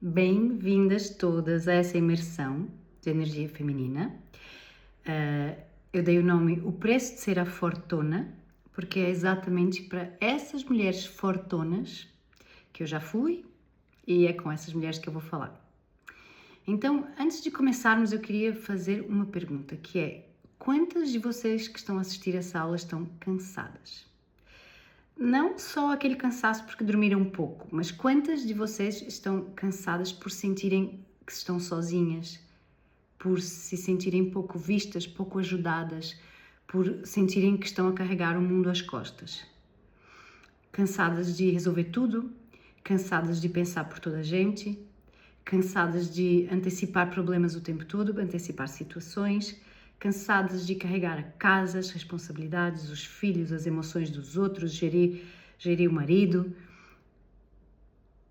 Bem-vindas todas a essa imersão de energia feminina. Eu dei o nome O Preço de Ser a Fortuna, porque é exatamente para essas mulheres fortonas que eu já fui e é com essas mulheres que eu vou falar. Então, antes de começarmos, eu queria fazer uma pergunta, que é: quantas de vocês que estão a assistir essa aula estão cansadas? Não só aquele cansaço porque dormiram um pouco, mas quantas de vocês estão cansadas por sentirem que estão sozinhas, por se sentirem pouco vistas, pouco ajudadas, por sentirem que estão a carregar o mundo às costas? Cansadas de resolver tudo, cansadas de pensar por toda a gente, cansadas de antecipar problemas o tempo todo, antecipar situações, cansadas de carregar a casa, as responsabilidades, os filhos, as emoções dos outros, gerir o marido.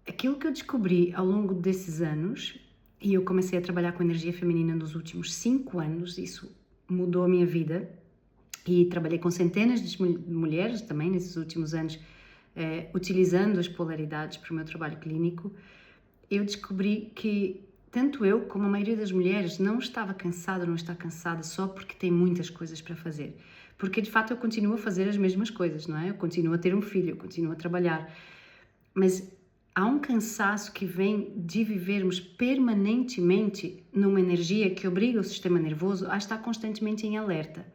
Aquilo que eu descobri ao longo desses anos, e eu comecei a trabalhar com energia feminina nos últimos 5 anos, isso mudou a minha vida, e trabalhei com centenas de mulheres também nesses últimos anos, utilizando as polaridades para o meu trabalho clínico. Eu descobri que tanto eu como a maioria das mulheres não estava cansada, não está cansada só porque tem muitas coisas para fazer. Porque de fato eu continuo a fazer as mesmas coisas, não é? Eu continuo a ter um filho, eu continuo a trabalhar. Mas há um cansaço que vem de vivermos permanentemente numa energia que obriga o sistema nervoso a estar constantemente em alerta.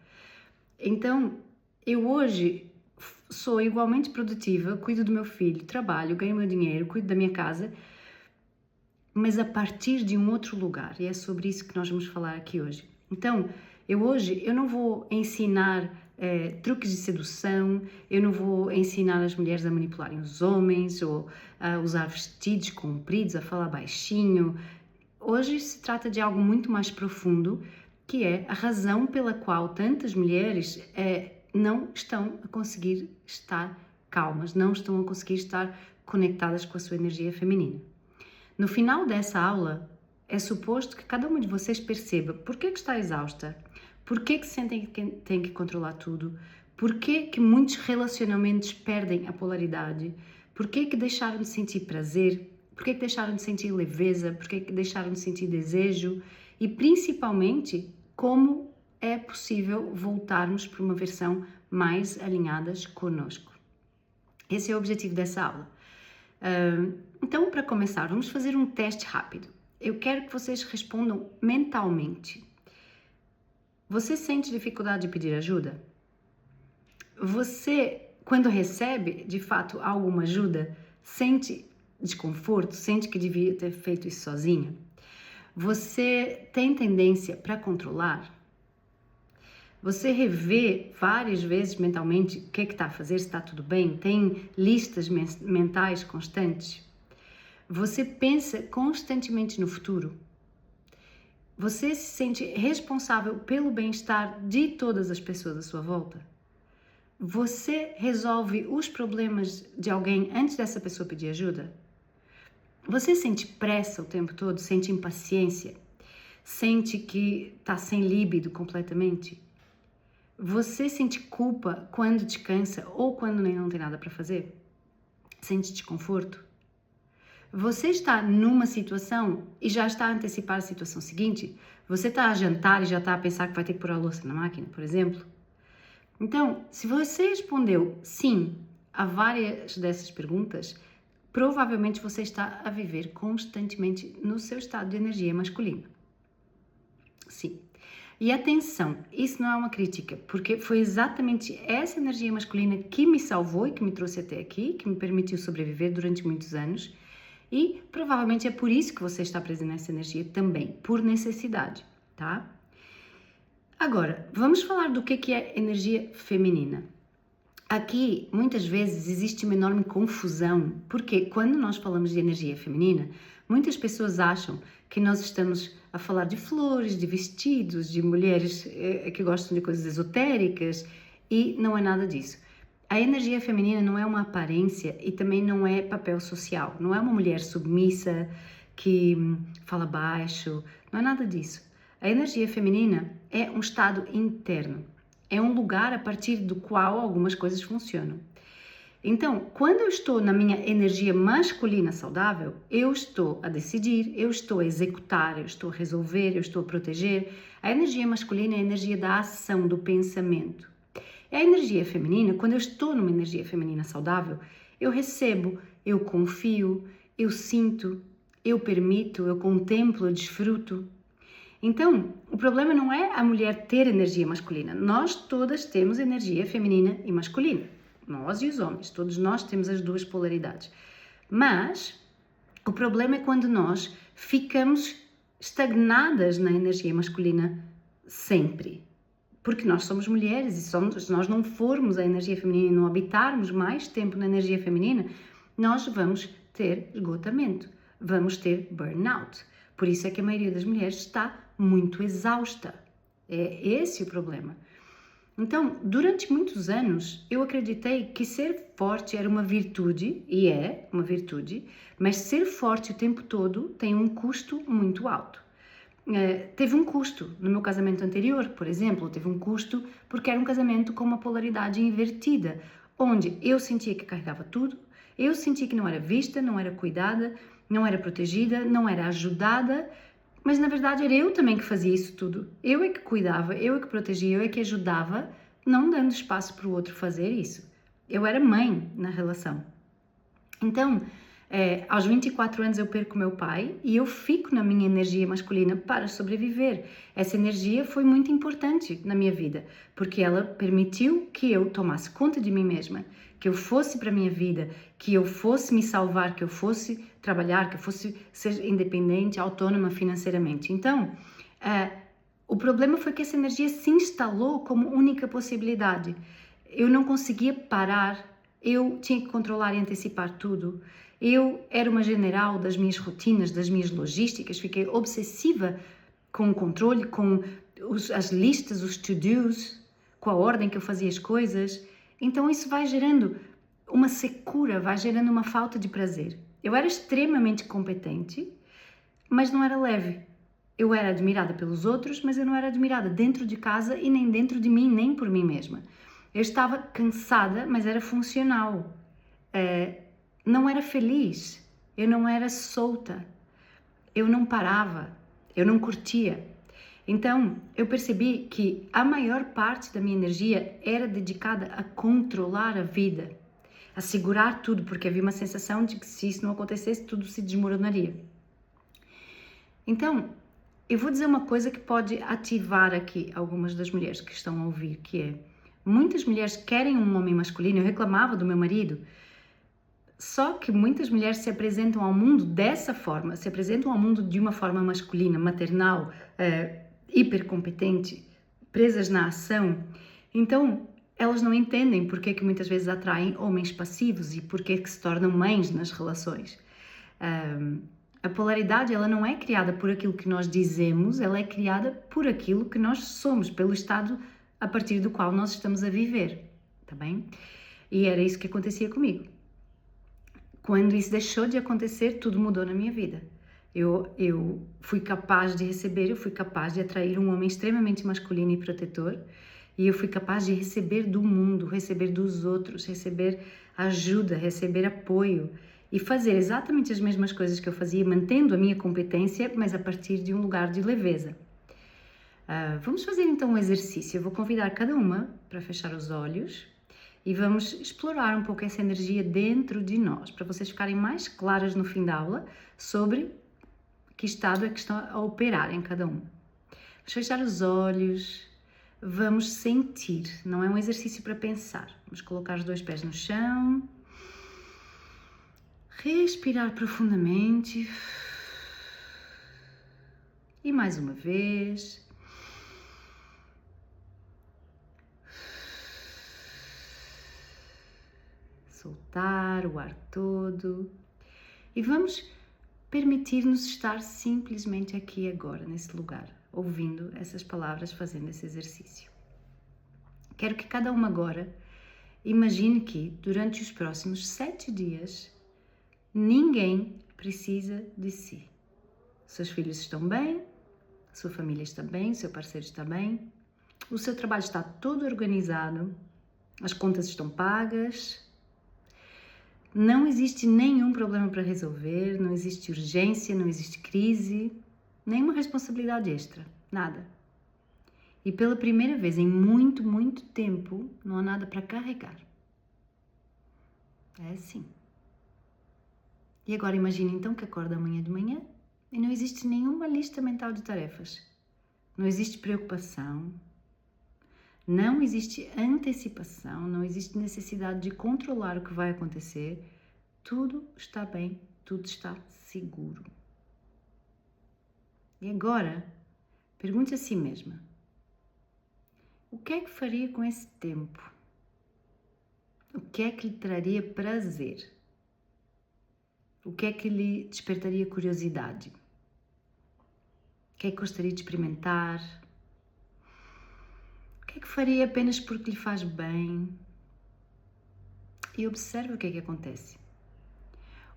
Então, eu hoje sou igualmente produtiva, cuido do meu filho, trabalho, ganho meu dinheiro, cuido da minha casa, mas a partir de um outro lugar, e é sobre isso que nós vamos falar aqui hoje. Então, eu não vou ensinar truques de sedução, eu não vou ensinar as mulheres a manipularem os homens, ou a usar vestidos compridos, a falar baixinho. Hoje se trata de algo muito mais profundo, que é a razão pela qual tantas mulheres não estão a conseguir estar calmas, não estão a conseguir estar conectadas com a sua energia feminina. No final dessa aula, é suposto que cada uma de vocês perceba por que está exausta, por que sentem que tem que controlar tudo, por que muitos relacionamentos perdem a polaridade, por que deixaram de sentir prazer, por que deixaram de sentir leveza, por que deixaram de sentir desejo e, principalmente, como é possível voltarmos para uma versão mais alinhadas conosco. Esse é o objetivo dessa aula. Então, para começar, vamos fazer um teste rápido. Eu quero que vocês respondam mentalmente. Você sente dificuldade de pedir ajuda? Você, quando recebe, de fato, alguma ajuda, sente desconforto? Sente que devia ter feito isso sozinha? Você tem tendência para controlar? Você revê várias vezes mentalmente o que está a fazer, se está tudo bem? Tem listas mentais constantes? Você pensa constantemente no futuro? Você se sente responsável pelo bem-estar de todas as pessoas à sua volta? Você resolve os problemas de alguém antes dessa pessoa pedir ajuda? Você sente pressa o tempo todo? Sente impaciência? Sente que está sem líbido completamente? Você sente culpa quando descansa ou quando nem não tem nada para fazer? Sente desconforto? Você está numa situação e já está a antecipar a situação seguinte? Você está a jantar e já está a pensar que vai ter que pôr a louça na máquina, por exemplo? Então, se você respondeu sim a várias dessas perguntas, provavelmente você está a viver constantemente no seu estado de energia masculina. Sim. E atenção, isso não é uma crítica, porque foi exatamente essa energia masculina que me salvou e que me trouxe até aqui, que me permitiu sobreviver durante muitos anos, e provavelmente é por isso que você está preso nessa energia também, por necessidade, tá? Agora, vamos falar do que é energia feminina. Aqui, muitas vezes, existe uma enorme confusão, porque quando nós falamos de energia feminina, muitas pessoas acham que nós estamos a falar de flores, de vestidos, de mulheres que gostam de coisas esotéricas, e não é nada disso. A energia feminina não é uma aparência e também não é papel social, não é uma mulher submissa que fala baixo, não é nada disso. A energia feminina é um estado interno. É um lugar a partir do qual algumas coisas funcionam. Então, quando eu estou na minha energia masculina saudável, eu estou a decidir, eu estou a executar, eu estou a resolver, eu estou a proteger. A energia masculina é a energia da ação, do pensamento. A energia feminina, quando eu estou numa energia feminina saudável, eu recebo, eu confio, eu sinto, eu permito, eu contemplo, eu desfruto. Então, o problema não é a mulher ter energia masculina. Nós todas temos energia feminina e masculina. Nós e os homens, todos nós temos as duas polaridades. Mas o problema é quando nós ficamos estagnadas na energia masculina sempre. Porque nós somos mulheres e se nós não formos a energia feminina e não habitarmos mais tempo na energia feminina, nós vamos ter esgotamento, vamos ter burnout. Por isso é que a maioria das mulheres está muito exausta. É esse o problema. Então, durante muitos anos, eu acreditei que ser forte era uma virtude, e é uma virtude, mas ser forte o tempo todo tem um custo muito alto. Teve um custo no meu casamento anterior, por exemplo, teve um custo porque era um casamento com uma polaridade invertida, onde eu sentia que carregava tudo, eu sentia que não era vista, não era cuidada, não era protegida, não era ajudada, mas na verdade era eu também que fazia isso tudo. Eu é que cuidava, eu é que protegia, eu é que ajudava, não dando espaço para o outro fazer isso. Eu era mãe na relação. Então, aos 24 anos eu perco meu pai e eu fico na minha energia masculina para sobreviver. Essa energia foi muito importante na minha vida, porque ela permitiu que eu tomasse conta de mim mesma, que eu fosse para a minha vida, que eu fosse me salvar, que eu fosse trabalhar, que eu fosse ser independente, autônoma financeiramente. Então, o problema foi que essa energia se instalou como única possibilidade. Eu não conseguia parar, eu tinha que controlar e antecipar tudo. Eu era uma general das minhas rotinas, das minhas logísticas, fiquei obsessiva com o controle, com as listas, os to-dos, com a ordem que eu fazia as coisas. Então isso vai gerando uma secura, vai gerando uma falta de prazer. Eu era extremamente competente, mas não era leve. Eu era admirada pelos outros, mas eu não era admirada dentro de casa e nem dentro de mim, nem por mim mesma. Eu estava cansada, mas era funcional. Não era feliz, eu não era solta, eu não parava, eu não curtia. Então, eu percebi que a maior parte da minha energia era dedicada a controlar a vida, a segurar tudo, porque havia uma sensação de que se isso não acontecesse, tudo se desmoronaria. Então, eu vou dizer uma coisa que pode ativar aqui algumas das mulheres que estão a ouvir, que é, muitas mulheres querem um homem masculino. Eu reclamava do meu marido, só que muitas mulheres se apresentam ao mundo dessa forma, se apresentam ao mundo de uma forma masculina, maternal, hipercompetente, presas na ação. Então, elas não entendem porque é que muitas vezes atraem homens passivos e porque é que se tornam mães nas relações. A polaridade, ela não é criada por aquilo que nós dizemos, ela é criada por aquilo que nós somos, pelo estado a partir do qual nós estamos a viver, tá bem? E era isso que acontecia comigo. Quando isso deixou de acontecer, tudo mudou na minha vida. Eu fui capaz de receber, eu fui capaz de atrair um homem extremamente masculino e protetor, e eu fui capaz de receber do mundo, receber dos outros, receber ajuda, receber apoio e fazer exatamente as mesmas coisas que eu fazia, mantendo a minha competência, mas a partir de um lugar de leveza. Vamos fazer então um exercício. Eu vou convidar cada uma para fechar os olhos e vamos explorar um pouco essa energia dentro de nós, para vocês ficarem mais claras no fim da aula sobre que estado é que estão a operar em cada um. Vamos fechar os olhos, vamos sentir, não é um exercício para pensar. Vamos colocar os dois pés no chão, respirar profundamente e mais uma vez. Soltar o ar todo e vamos permitir-nos estar simplesmente aqui agora, nesse lugar, ouvindo essas palavras, fazendo esse exercício. Quero que cada uma agora imagine que durante os próximos 7 dias ninguém precisa de si. Seus filhos estão bem, sua família está bem, seu parceiro está bem, o seu trabalho está todo organizado, as contas estão pagas. Não existe nenhum problema para resolver, não existe urgência, não existe crise, nenhuma responsabilidade extra, nada. E pela primeira vez em muito, muito tempo, não há nada para carregar. É assim. E agora imagine então que acorda amanhã de manhã e não existe nenhuma lista mental de tarefas. Não existe preocupação, não existe antecipação, não existe necessidade de controlar o que vai acontecer. Tudo está bem, tudo está seguro. E agora, pergunte a si mesma: o que é que faria com esse tempo? O que é que lhe traria prazer? O que é que lhe despertaria curiosidade? O que é que gostaria de experimentar? O que é que faria apenas porque lhe faz bem? E observe o que é que acontece.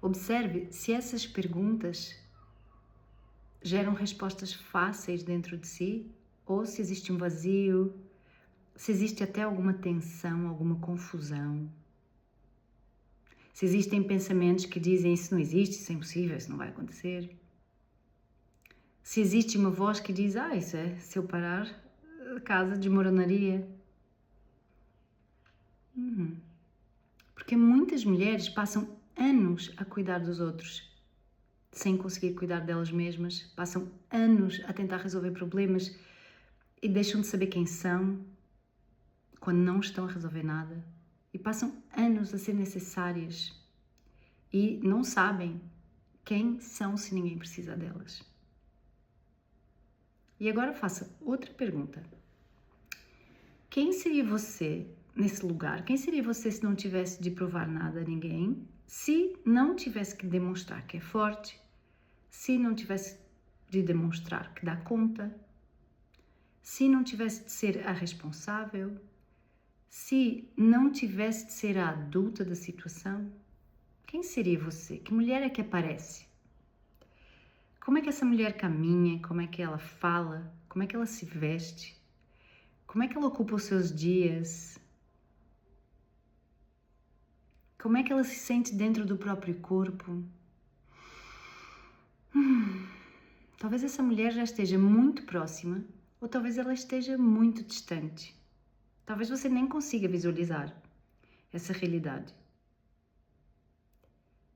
Observe se essas perguntas geram respostas fáceis dentro de si ou se existe um vazio, se existe até alguma tensão, alguma confusão. Se existem pensamentos que dizem isso não existe, isso é impossível, isso não vai acontecer. Se existe uma voz que diz, isso é, se eu parar, a casa desmoronaria. Porque muitas mulheres passam anos a cuidar dos outros, sem conseguir cuidar delas mesmas, passam anos a tentar resolver problemas e deixam de saber quem são quando não estão a resolver nada. E passam anos a ser necessárias e não sabem quem são se ninguém precisa delas. E agora faça outra pergunta. Quem seria você nesse lugar? Quem seria você se não tivesse de provar nada a ninguém? Se não tivesse que demonstrar que é forte? Se não tivesse de demonstrar que dá conta? Se não tivesse de ser a responsável? Se não tivesse de ser a adulta da situação? Quem seria você? Que mulher é que aparece? Como é que essa mulher caminha? Como é que ela fala? Como é que ela se veste? Como é que ela ocupa os seus dias? Como é que ela se sente dentro do próprio corpo? Talvez essa mulher já esteja muito próxima ou talvez ela esteja muito distante. Talvez você nem consiga visualizar essa realidade.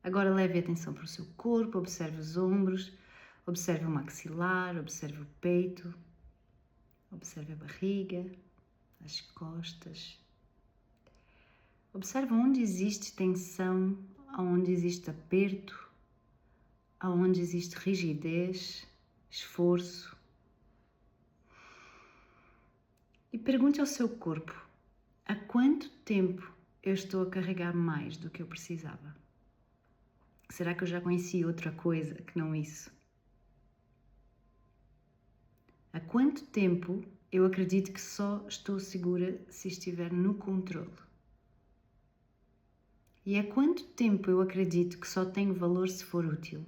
Agora leve atenção para o seu corpo, observe os ombros, observe o maxilar, observe o peito, observe a barriga, as costas. Observe onde existe tensão, onde existe aperto, onde existe rigidez, esforço. E pergunte ao seu corpo: há quanto tempo eu estou a carregar mais do que eu precisava? Será que eu já conheci outra coisa que não isso? Há quanto tempo eu acredito que só estou segura se estiver no controle? E há quanto tempo eu acredito que só tenho valor se for útil?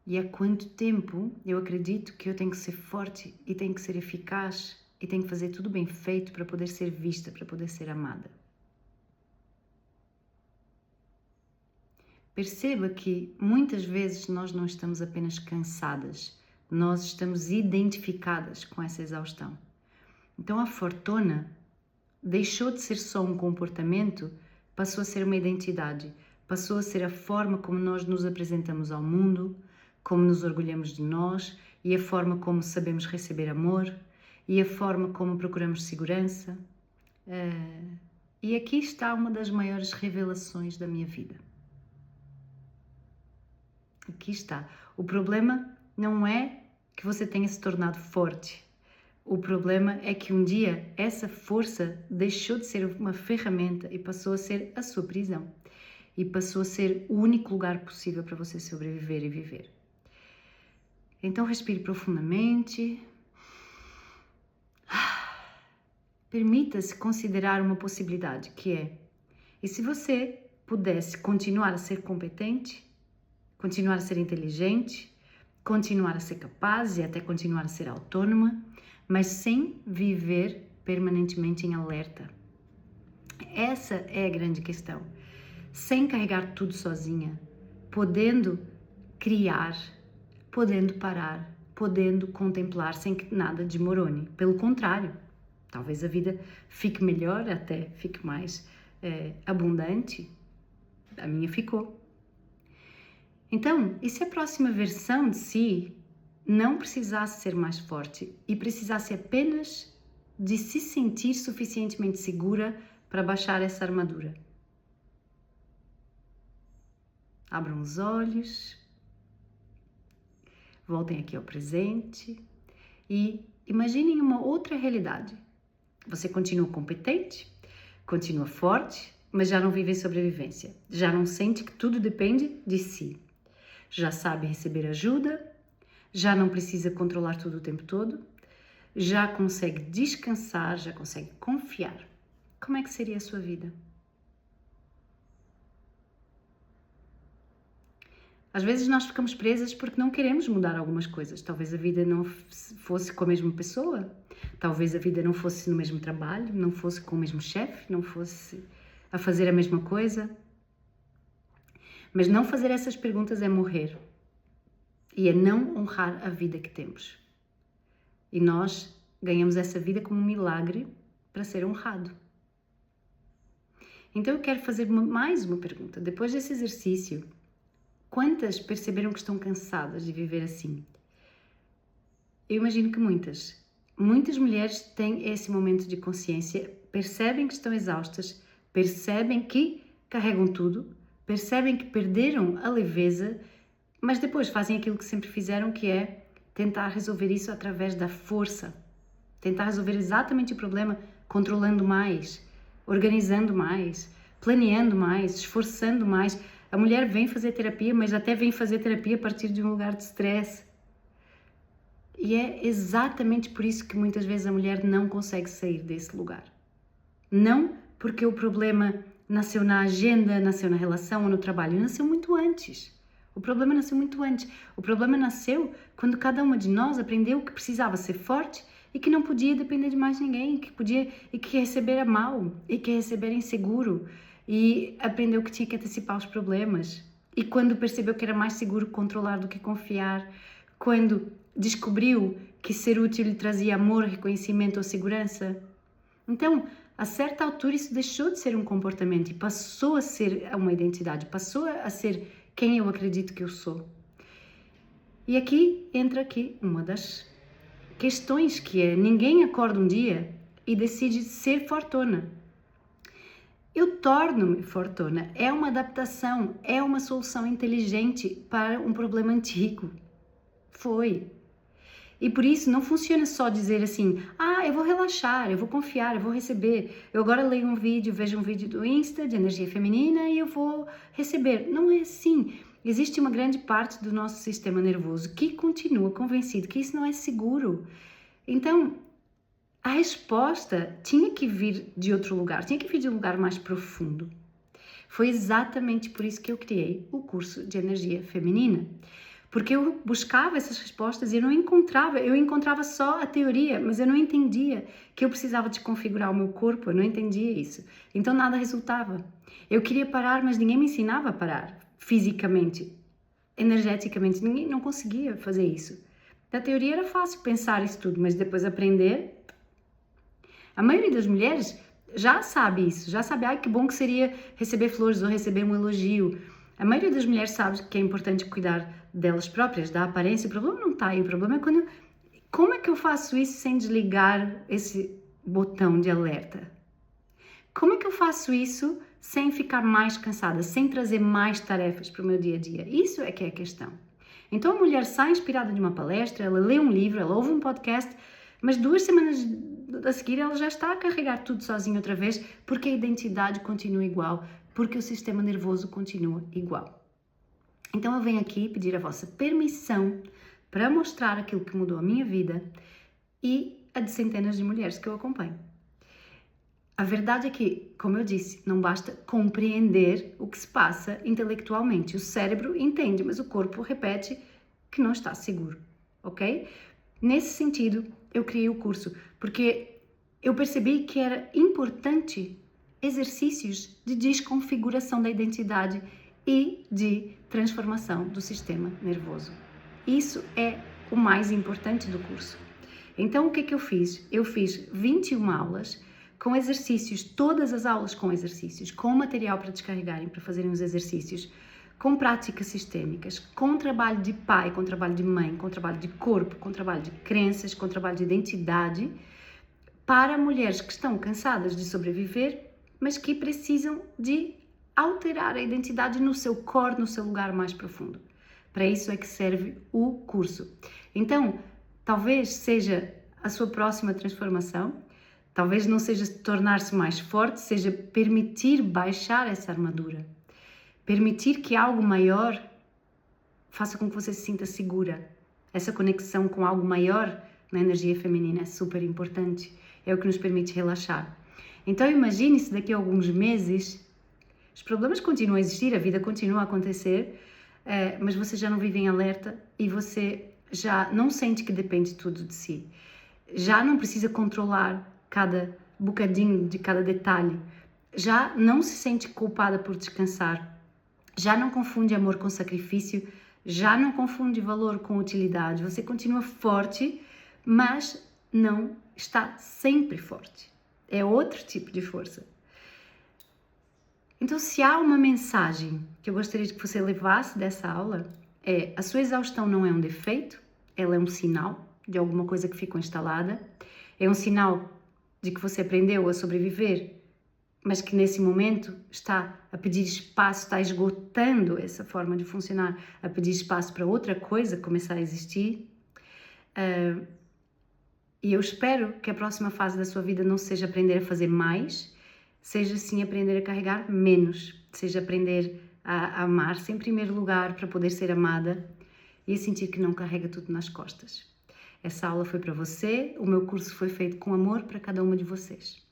E há quanto tempo eu acredito que eu tenho que ser forte e tenho que ser eficaz e tenho que fazer tudo bem feito para poder ser vista, para poder ser amada? Perceba que muitas vezes nós não estamos apenas cansadas, nós estamos identificadas com essa exaustão. Então a fortuna deixou de ser só um comportamento, passou a ser uma identidade, passou a ser a forma como nós nos apresentamos ao mundo, como nos orgulhamos de nós e a forma como sabemos receber amor e a forma como procuramos segurança. E aqui está uma das maiores revelações da minha vida. Aqui está. O problema não é que você tenha se tornado forte. O problema é que um dia essa força deixou de ser uma ferramenta e passou a ser a sua prisão. E passou a ser o único lugar possível para você sobreviver e viver. Então respire profundamente. Permita-se considerar uma possibilidade, que é: e se você pudesse continuar a ser competente, continuar a ser inteligente, continuar a ser capaz e até continuar a ser autônoma, mas sem viver permanentemente em alerta, Essa é a grande questão. Sem carregar tudo sozinha, podendo criar, podendo parar, podendo contemplar sem que nada desmorone. Pelo contrário, talvez a vida fique melhor, até fique mais abundante. A minha ficou. Então, e se a próxima versão de si não precisasse ser mais forte e precisasse apenas de se sentir suficientemente segura para baixar essa armadura? Abram os olhos, voltem aqui ao presente e imaginem uma outra realidade. Você continua competente, continua forte, mas já não vive em sobrevivência. Já não sente que tudo depende de si. Já sabe receber ajuda, já não precisa controlar tudo o tempo todo, já consegue descansar, já consegue confiar. Como é que seria a sua vida? Às vezes nós ficamos presas porque não queremos mudar algumas coisas. Talvez a vida não fosse com a mesma pessoa, talvez a vida não fosse no mesmo trabalho, não fosse com o mesmo chefe, não fosse a fazer a mesma coisa. Mas não fazer essas perguntas é morrer. E é não honrar a vida que temos. E nós ganhamos essa vida como um milagre para ser honrado. Então eu quero fazer mais uma pergunta. Depois desse exercício, quantas perceberam que estão cansadas de viver assim? Eu imagino que muitas. Muitas mulheres têm esse momento de consciência, percebem que estão exaustas, percebem que carregam tudo, percebem que perderam a leveza, mas depois fazem aquilo que sempre fizeram, que é tentar resolver isso através da força. Tentar resolver exatamente o problema controlando mais, organizando mais, planeando mais, esforçando mais. A mulher vem fazer terapia, mas até vem fazer terapia a partir de um lugar de stress. E é exatamente por isso que muitas vezes a mulher não consegue sair desse lugar. Não porque o problema nasceu na agenda, nasceu na relação ou no trabalho, nasceu muito antes. O problema nasceu muito antes. O problema nasceu quando cada uma de nós aprendeu que precisava ser forte e que não podia depender de mais ninguém, que receber era mal e que receber era inseguro, e aprendeu que tinha que antecipar os problemas. E quando percebeu que era mais seguro controlar do que confiar, quando descobriu que ser útil lhe trazia amor, reconhecimento ou segurança. Então, a certa altura isso deixou de ser um comportamento e passou a ser uma identidade, passou a ser quem eu acredito que eu sou. E aqui entra uma das questões, que é: ninguém acorda um dia e decide ser fortuna. Eu torno-me fortuna. É uma adaptação, é uma solução inteligente para um problema antigo. Foi. E por isso não funciona só dizer assim: eu vou relaxar, eu vou confiar, eu vou receber. Eu agora leio um vídeo, vejo um vídeo do Insta de energia feminina e eu vou receber. Não é assim. Existe uma grande parte do nosso sistema nervoso que continua convencido que isso não é seguro. Então, a resposta tinha que vir de outro lugar, tinha que vir de um lugar mais profundo. Foi exatamente por isso que eu criei o curso de energia feminina. Porque eu buscava essas respostas e eu encontrava só a teoria, mas eu não entendia que eu precisava desconfigurar o meu corpo, eu não entendia isso. Então nada resultava. Eu queria parar, mas ninguém me ensinava a parar, fisicamente, energeticamente, ninguém não conseguia fazer isso. Da teoria era fácil pensar isso tudo, mas depois aprender. A maioria das mulheres já sabe isso, já sabe, que bom que seria receber flores ou receber um elogio. A maioria das mulheres sabe que é importante cuidar delas próprias, da aparência. O problema não está aí, o problema é como é que eu faço isso sem desligar esse botão de alerta? Como é que eu faço isso sem ficar mais cansada, sem trazer mais tarefas para o meu dia a dia? Isso é que é a questão. Então a mulher sai inspirada de uma palestra, ela lê um livro, ela ouve um podcast, mas 2 semanas a seguir ela já está a carregar tudo sozinha outra vez, porque a identidade continua igual, porque o sistema nervoso continua igual. Então eu venho aqui pedir a vossa permissão para mostrar aquilo que mudou a minha vida e a de centenas de mulheres que eu acompanho. A verdade é que, como eu disse, não basta compreender o que se passa intelectualmente. O cérebro entende, mas o corpo repete que não está seguro, ok? Nesse sentido, eu criei o curso, porque eu percebi que era importante exercícios de desconfiguração da identidade e de transformação do sistema nervoso. Isso é o mais importante do curso. Então, o que eu fiz? Eu fiz 21 aulas com exercícios, todas as aulas com exercícios, com material para descarregarem, para fazerem os exercícios, com práticas sistêmicas, com trabalho de pai, com trabalho de mãe, com trabalho de corpo, com trabalho de crenças, com trabalho de identidade, para mulheres que estão cansadas de sobreviver, mas que precisam de alterar a identidade no seu core, no seu lugar mais profundo. Para isso é que serve o curso. Então, talvez seja a sua próxima transformação, talvez não seja tornar-se mais forte, seja permitir baixar essa armadura. Permitir que algo maior faça com que você se sinta segura. Essa conexão com algo maior na energia feminina é super importante. É o que nos permite relaxar. Então imagine se daqui a alguns meses os problemas continuam a existir, a vida continua a acontecer, mas você já não vive em alerta e você já não sente que depende tudo de si. Já não precisa controlar cada bocadinho de cada detalhe. Já não se sente culpada por descansar. Já não confunde amor com sacrifício. Já não confunde valor com utilidade. Você continua forte, mas não está sempre forte. É outro tipo de força. Então, se há uma mensagem que eu gostaria que você levasse dessa aula, a sua exaustão não é um defeito, ela é um sinal de alguma coisa que ficou instalada, é um sinal de que você aprendeu a sobreviver, mas que nesse momento está a pedir espaço, está esgotando essa forma de funcionar, a pedir espaço para outra coisa começar a existir. E eu espero que a próxima fase da sua vida não seja aprender a fazer mais, seja sim aprender a carregar menos, seja aprender a amar-se em primeiro lugar para poder ser amada e a sentir que não carrega tudo nas costas. Essa aula foi para você, o meu curso foi feito com amor para cada uma de vocês.